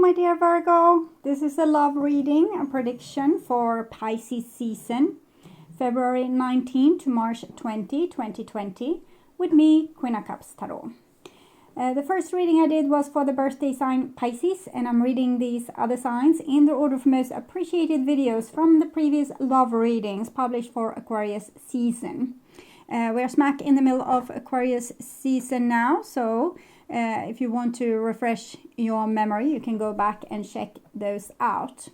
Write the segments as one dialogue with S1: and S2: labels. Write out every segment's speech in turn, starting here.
S1: my dear Virgo. This is a love reading, a prediction for Pisces season, February 19 to March 20, 2020, with me, Queen of Cups Tarot. The first reading I did was for the birthday sign Pisces, and I'm reading these other signs in the order of most appreciated videos from the previous love readings published for Aquarius season. We're smack in the middle of Aquarius season now, so if you want to refresh your memory, you can go back and check those out.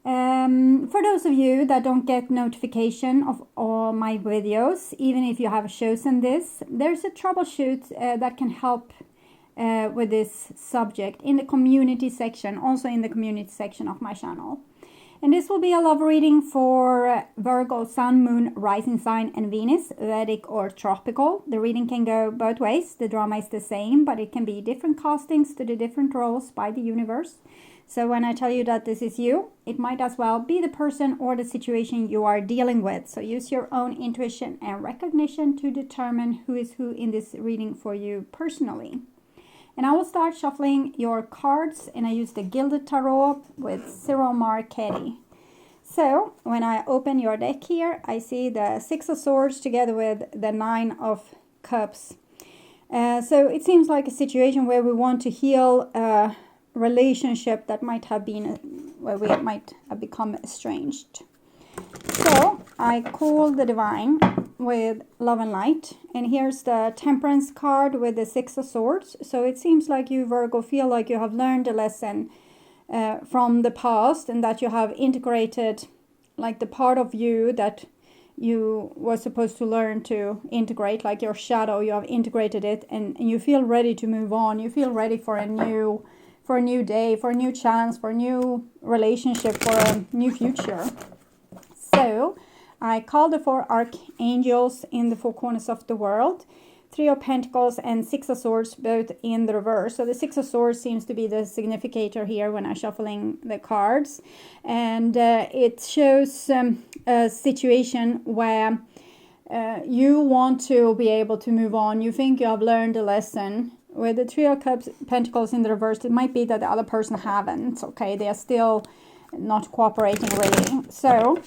S1: For those of you that don't get notification of all my videos, even if you have chosen this, there's a troubleshoot that can help with this subject in the community section, also in the community section of my channel. And this will be a love reading for Virgo, Sun, Moon, Rising Sign, and Venus, Vedic or Tropical. The reading can go both ways. The drama is the same, but it can be different castings to the different roles by the universe. So when I tell you that this is you, it might as well be the person or the situation you are dealing with. So use your own intuition and recognition to determine who is who in this reading for you personally. And I will start shuffling your cards, and I use the Gilded Tarot with Ciro Marchetti. So when I open your deck here, I see the Six of Swords together with the Nine of Cups. So it seems like a situation where we want to heal a relationship that might have been, where we might have become estranged. So I call the Divine with Love and Light, and here's the Temperance card with the Six of Swords. So it seems like you, Virgo, feel like you have learned a lesson from the past, and that you have integrated, like, the part of you that you were supposed to learn to integrate, like your shadow. You have integrated it, and you feel ready to move on. You feel ready for a new day, for a new chance, for a new relationship, for a new future. So I call the four archangels in the four corners of the world, Three of Pentacles and Six of Swords, both in the reverse. So the Six of Swords seems to be the significator here when I'm shuffling the cards. And it shows a situation where you want to be able to move on. You think you have learned a lesson. With the Three of Pentacles in the reverse, it might be that the other person haven't. Okay, they are still not cooperating really. So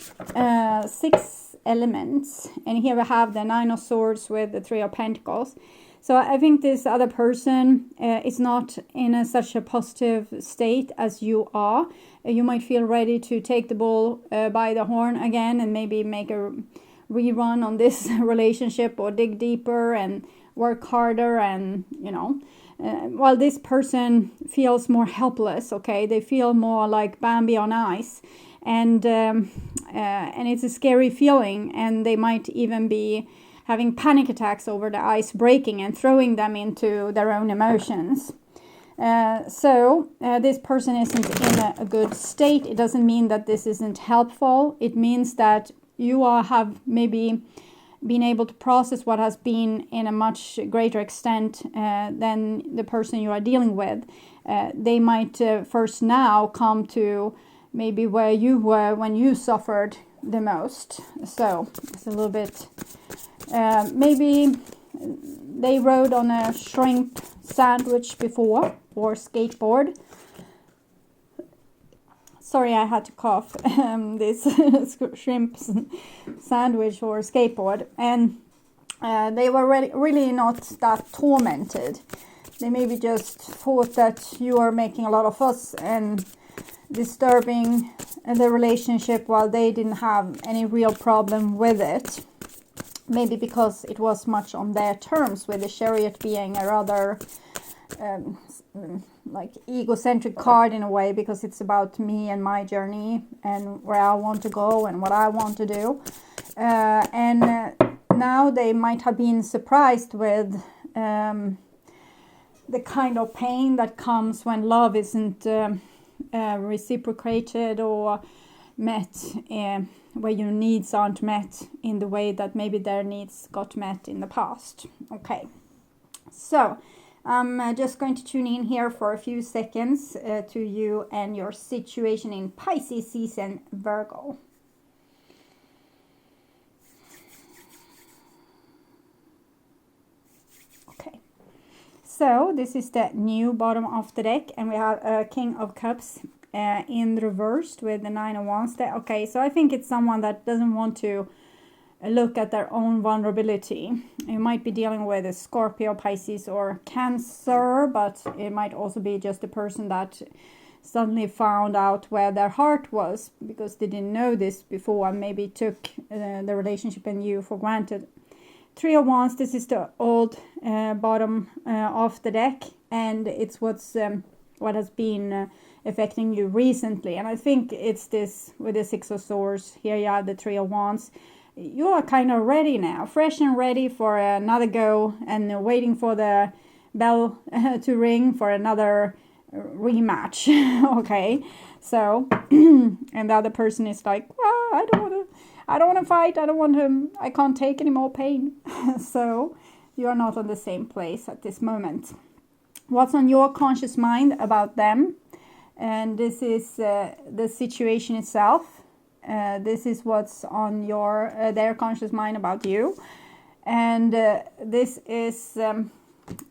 S1: 6 elements, and here we have the Nine of Swords with the Three of Pentacles. So I think this other person is not in such a positive state as you are. You might feel ready to take the bull by the horn again, and maybe make a rerun on this relationship, or dig deeper and work harder, and while this person feels more helpless. Okay, they feel more like Bambi on ice, and it's a scary feeling, and they might even be having panic attacks over the ice breaking and throwing them into their own emotions. So this person isn't in a good state. It doesn't mean that this isn't helpful. It means that you have maybe been able to process what has been in a much greater extent than the person you are dealing with. They might first now come to maybe where you were when you suffered the most. So it's a little bit, maybe they rode on a shrimp sandwich before, or skateboard. Sorry, I had to cough. This shrimp sandwich or skateboard, and they were really not that tormented. They maybe just thought that you are making a lot of fuss and disturbing the relationship, while they didn't have any real problem with it. Maybe because it was much on their terms, with the Chariot being a rather like egocentric card in a way, because it's about me and my journey and where I want to go and what I want to do. And now they might have been surprised with the kind of pain that comes when love isn't reciprocated or met, where your needs aren't met in the way that maybe their needs got met in the past. Okay, so I'm just going to tune in here for a few seconds to you and your situation in Pisces season, Virgo. Okay, So this is the new bottom of the deck, and we have a King of Cups in reversed with the Nine of Wands there. Okay, so I think it's someone that doesn't want to look at their own vulnerability. You might be dealing with a Scorpio, Pisces, or Cancer, but it might also be just a person that suddenly found out where their heart was because they didn't know this before and maybe took the relationship and you for granted. Three of Wands, this is the old bottom of the deck, and it's what has been affecting you recently. And I think it's this with the Six of Swords. Here you have the Three of Wands. You are kind of ready now, fresh and ready for another go, and waiting for the bell to ring for another rematch. Okay, so and the other person is like, well, I don't want to fight. I can't take any more pain. So you are not on the same place at this moment. What's on your conscious mind about them? And this is the situation itself. This is what's on their conscious mind about you, and this is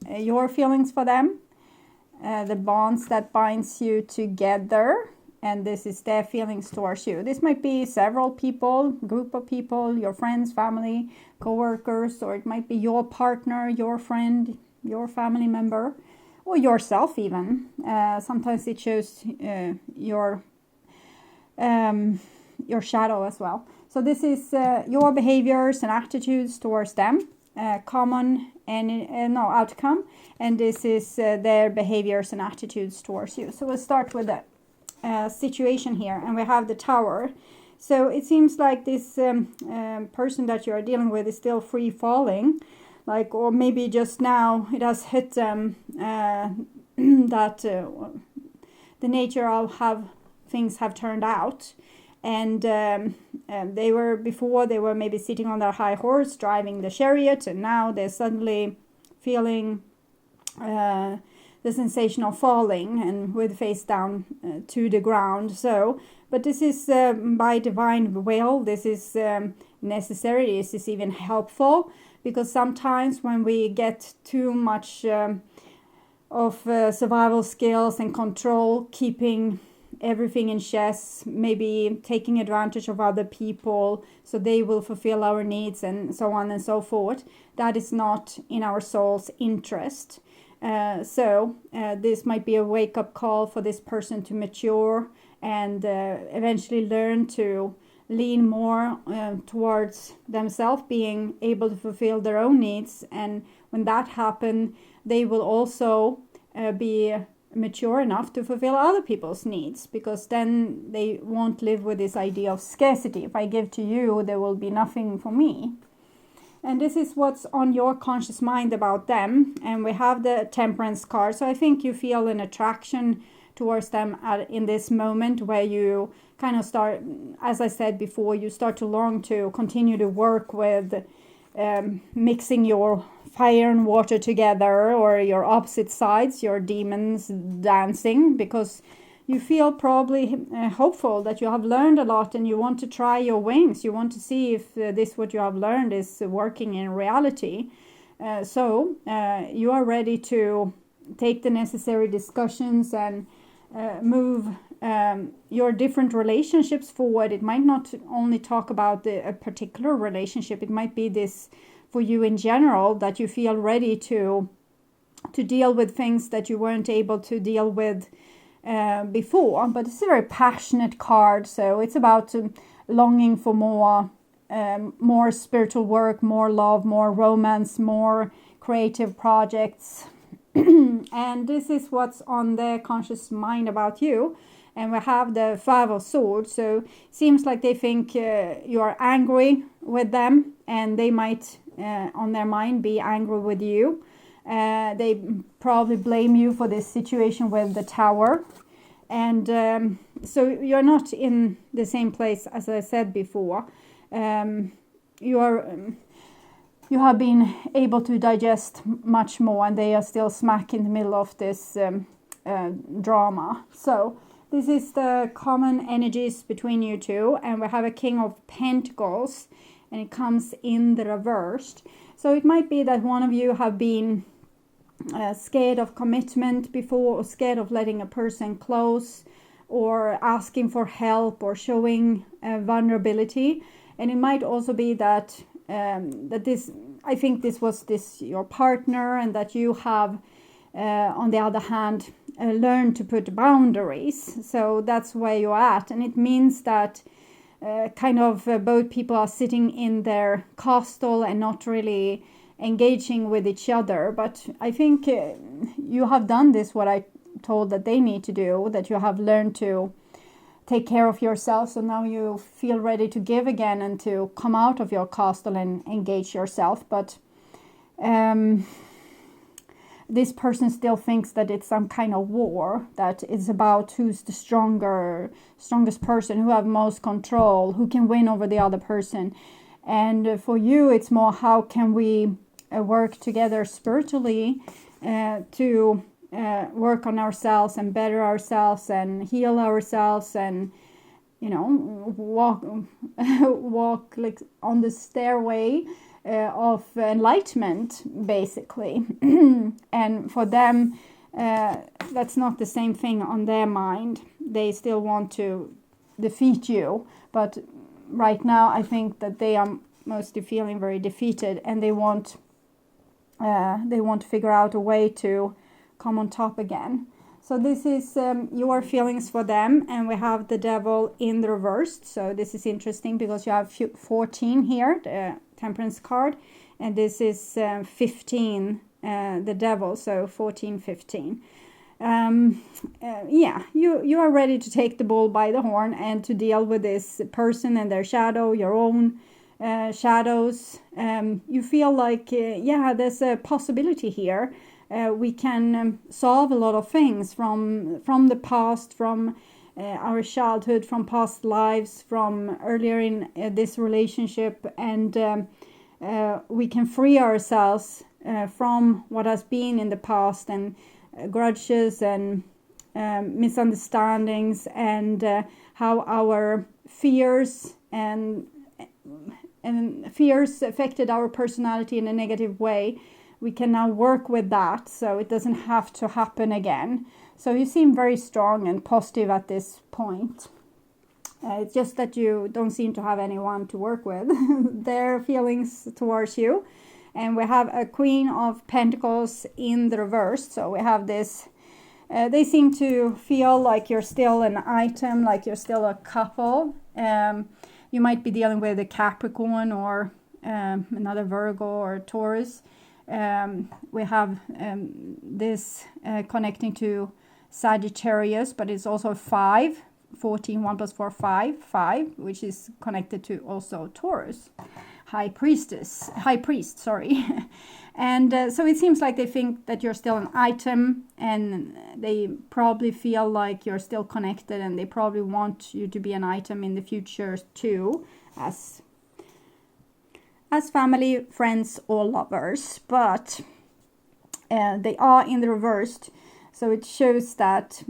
S1: your feelings for them, the bonds that binds you together, and this is their feelings towards you. This might be several people, group of people, your friends, family, co-workers, or it might be your partner, your friend, your family member, or yourself even. Sometimes it shows your shadow as well. So this is your behaviors and attitudes towards them, common and outcome, and this is their behaviors and attitudes towards you. So we'll start with the situation here, and we have the Tower. So it seems like this person that you are dealing with is still free falling, like, or maybe just now it has hit them that the nature of how things have turned out. And they were maybe sitting on their high horse driving the chariot, and now they're suddenly feeling the sensation of falling and with face down to the ground. So, but this is by divine will. This is necessary. This is even helpful, because sometimes when we get too much of survival skills and control, keeping everything in chess, maybe taking advantage of other people so they will fulfill our needs and so on and so forth, that is not in our soul's interest. So this might be a wake-up call for this person to mature and eventually learn to lean more towards themselves, being able to fulfill their own needs. And when that happens, they will also be mature enough to fulfill other people's needs, because then they won't live with this idea of scarcity. If I give to you, there will be nothing for me. And this is what's on your conscious mind about them. And we have the Temperance card. So I think you feel an attraction towards them in this moment, where you kind of start, as I said before, you start to long to continue to work with mixing your fire and water together, or your opposite sides, your demons dancing, because you feel probably hopeful that you have learned a lot and you want to try your wings. You want to see if this what you have learned is working in reality. So you are ready to take the necessary discussions and move your different relationships forward. It might not only talk about a particular relationship. It might be this for you in general, that you feel ready to deal with things that you weren't able to deal with before. But it's a very passionate card, so it's about longing for more spiritual work, more love, more romance, more creative projects. And this is what's on their conscious mind about you. And we have the Five of Swords. So it seems like they think you are angry with them, and they might on their mind be angry with you. They probably blame you for this situation with the Tower. And so you're not in the same place as I said before. You have been able to digest much more, and they are still smack in the middle of this drama. So this is the common energies between you two, and we have a King of Pentacles, and it comes in the reversed. So it might be that one of you have been scared of commitment before, or scared of letting a person close, or asking for help, or showing vulnerability. And it might also be that I think this was your partner, and that you have on the other hand learned to put boundaries. So that's where you're at, and it means that both people are sitting in their castle and not really engaging with each other. But I think you have done this, what I told that they need to do, that you have learned to take care of yourself. So now you feel ready to give again and to come out of your castle and engage yourself. But this person still thinks that it's some kind of war, that it's about who's the strongest person, who have most control, who can win over the other person. And for you, it's more, how can we work together spiritually to work on ourselves and better ourselves and heal ourselves, and walk like on the stairway of enlightenment, basically. And for them, that's not the same thing on their mind. They still want to defeat you, but right now I think that they are mostly feeling very defeated, and they want to figure out a way to come on top again. So this is your feelings for them, and we have the devil in the reversed. So this is interesting because you have 14 here, the temperance card, and this is 15, the devil, so 14, 15. You are ready to take the bull by the horn and to deal with this person and their shadow, your own shadows. You feel like, there's a possibility here. We can solve a lot of things from the past, from our childhood, from past lives, from earlier in this relationship, and we can free ourselves from what has been in the past, and grudges and misunderstandings, and how our fears and fears affected our personality in a negative way. We can now work with that, so it doesn't have to happen again. So you seem very strong and positive at this point. It's just that you don't seem to have anyone to work with their feelings towards you. And we have a Queen of Pentacles in the reverse. So we have this, they seem to feel like you're still an item, like you're still a couple. You might be dealing with a Capricorn or another Virgo or Taurus. We have this connecting to Sagittarius, but it's also 5, 14, 1 plus 4, 5, which is connected to also Taurus, high priest, and so it seems like they think that you're still an item, and they probably feel like you're still connected, and they probably want you to be an item in the future too, as family, friends, or lovers. But they are in the reversed, so it shows that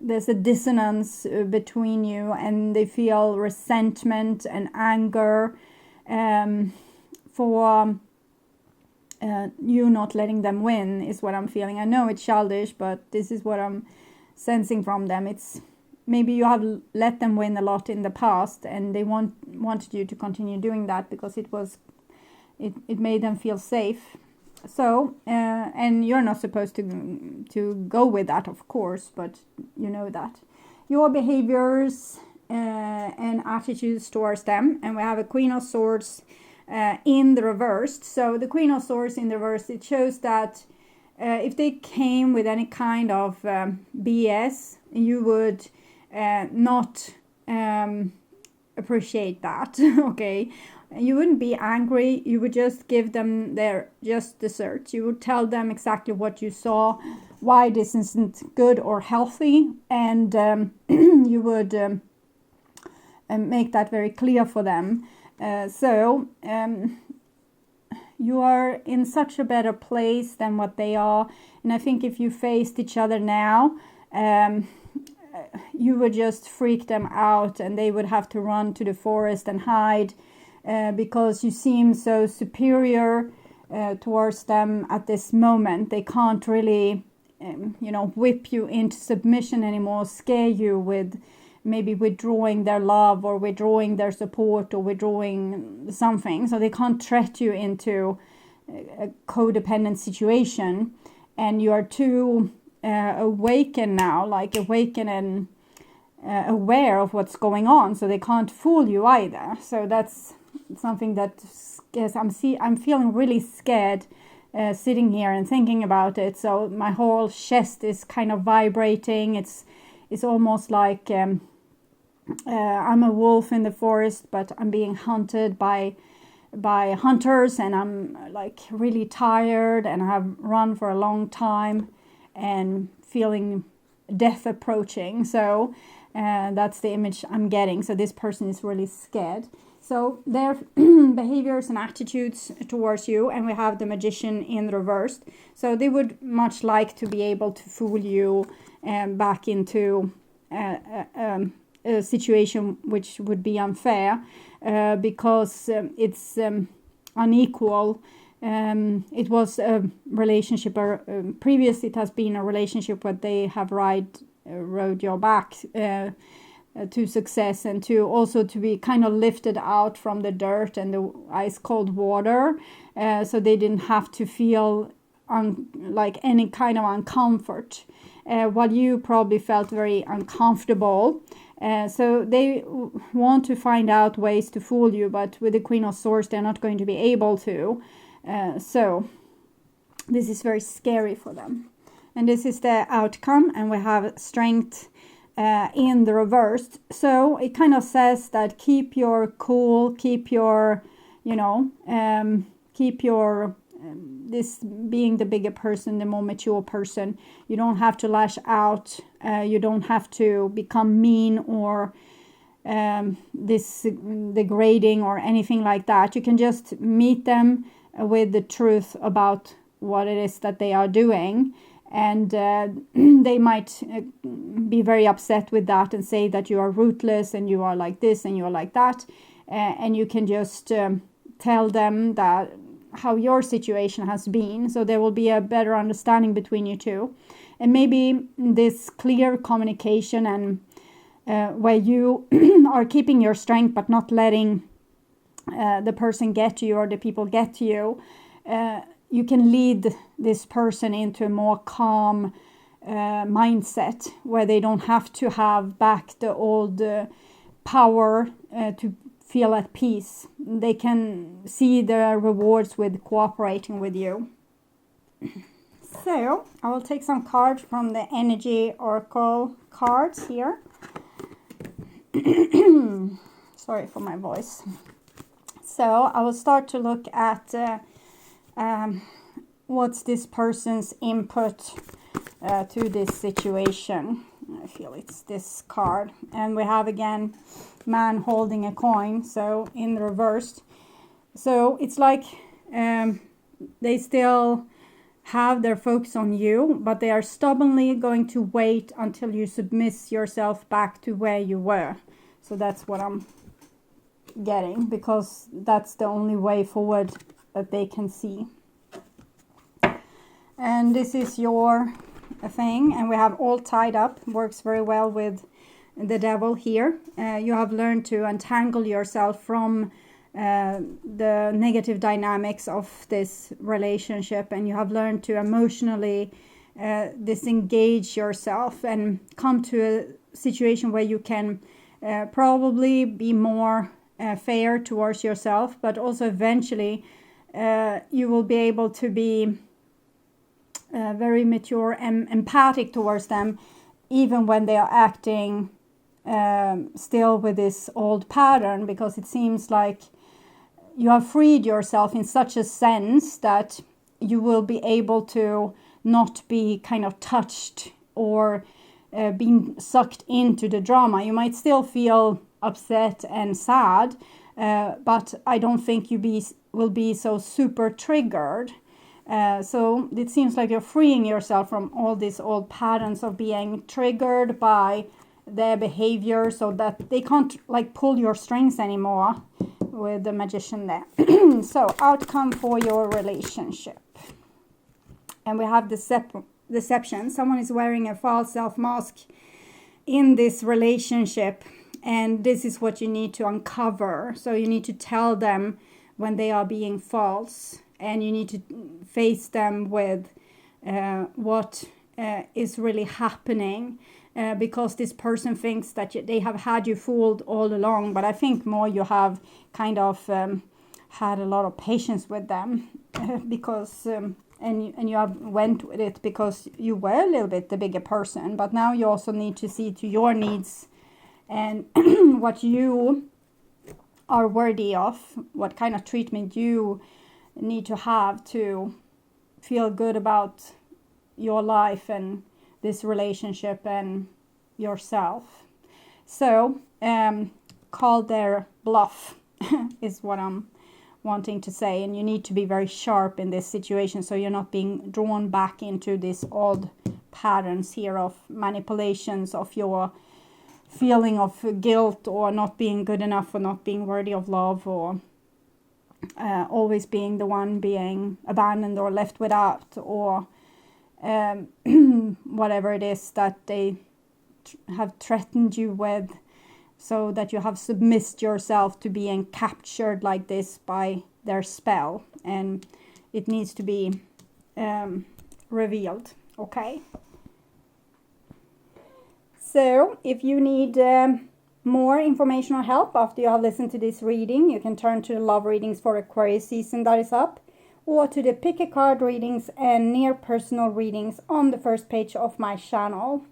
S1: there's a dissonance between you, and they feel resentment and anger for you not letting them win, is what I'm feeling. I know it's childish, but this is what I'm sensing from them. It's maybe you have let them win a lot in the past, and they wanted you to continue doing that because it made them feel safe. So, and you're not supposed to go with that, of course, but you know that. Your behaviors and attitudes towards them. And we have a Queen of Swords in the reversed. So the Queen of Swords in the reversed, it shows that if they came with any kind of BS, you would not appreciate that, okay? You wouldn't be angry, you would just give them their just desserts. You would tell them exactly what you saw, why this isn't good or healthy, and you would make that very clear for them. So you are in such a better place than what they are, and I think if you faced each other now, you would just freak them out, and they would have to run to the forest and hide. Because you seem so superior, towards them at this moment. They can't really, whip you into submission anymore, scare you with maybe withdrawing their love or withdrawing their support or withdrawing something. So they can't threat you into a codependent situation, and you are too awakened now, like awakened and aware of what's going on, so they can't fool you either. So that's something that scares. I'm feeling really scared sitting here and thinking about it. So my whole chest is kind of vibrating. It's almost like I'm a wolf in the forest, but I'm being hunted by hunters, and I'm like really tired, and I have run for a long time and feeling death approaching. So that's the image I'm getting. So this person is really scared. So their behaviors and attitudes towards you, and we have the Magician in reversed. So they would much like to be able to fool you back into a situation which would be unfair, because it's unequal. It was a relationship, or previously it has been a relationship where they have rode your back to success, and to also to be kind of lifted out from the dirt and the ice cold water, so they didn't have to feel like any kind of uncomfort, while you probably felt very uncomfortable. So they want to find out ways to fool you, but with the Queen of Swords they're not going to be able to. So this is very scary for them. And this is the outcome, and we have Strength in the reversed. So it kind of says that keep your cool, keep your, this being the bigger person, the more mature person. You don't have to lash out. You don't have to become mean or this degrading or anything like that. You can just meet them with the truth about what it is that they are doing. And they might be very upset with that and say that you are ruthless and you are like this and you are like that. And you can just tell them that how your situation has been. So there will be a better understanding between you two. And maybe this clear communication and where you are keeping your strength but not letting the person get to you or the people get to you. You can lead this person into a more calm mindset where they don't have to have back the old power to feel at peace. They can see the rewards with cooperating with you. So I will take some cards from the Energy Oracle cards here. Sorry for my voice. So I will start to look at what's this person's input to this situation. I feel it's this card. And we have again man holding a coin, so in the reverse. So it's like they still have their focus on you, but they are stubbornly going to wait until you submit yourself back to where you were. So that's what I'm getting, because that's the only way forward that they can see. And this is your thing, and we have all tied up. Works very well with the devil here. You have learned to untangle yourself from the negative dynamics of this relationship, and you have learned to emotionally disengage yourself and come to a situation where you can probably be more fair towards yourself, but also eventually you will be able to be very mature and empathic towards them, even when they are acting still with this old pattern, because it seems like you have freed yourself in such a sense that you will be able to not be kind of touched or being sucked into the drama. You might still feel upset and sad, but I don't think you will be so super triggered. So it seems like you're freeing yourself from all these old patterns of being triggered by their behavior, so that they can't like pull your strings anymore. with the Magician there. So, outcome for your relationship. And we have deception. Someone is wearing a false self-mask in this relationship. And this is what you need to uncover. So you need to tell them when they are being false. And you need to face them with what is really happening. Because this person thinks that they have had you fooled all along. But I think more you have kind of had a lot of patience with them. Because... And you have went with it because you were a little bit the bigger person. But now you also need to see to your needs and what you are worthy of. What kind of treatment you need to have to feel good about your life and this relationship and yourself. So, call their bluff is what I'm wanting to say, and you need to be very sharp in this situation so you're not being drawn back into these old patterns here of manipulations of your feeling of guilt or not being good enough or not being worthy of love or always being the one being abandoned or left without or whatever it is that they have threatened you with. So that you have submitted yourself to being captured like this by their spell. And it needs to be revealed. Okay? So, if you need more information or help after you have listened to this reading, you can turn to the love readings for Aquarius season that is up. Or to the pick a card readings and near personal readings on the first page of my channel.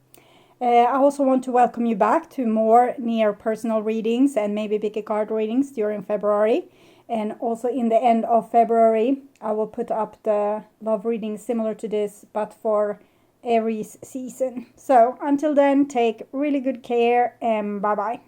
S1: I also want to welcome you back to more near personal readings and maybe pick a card readings during February. And also in the end of February, I will put up the love readings similar to this, but for Aries season. So until then, take really good care and bye-bye.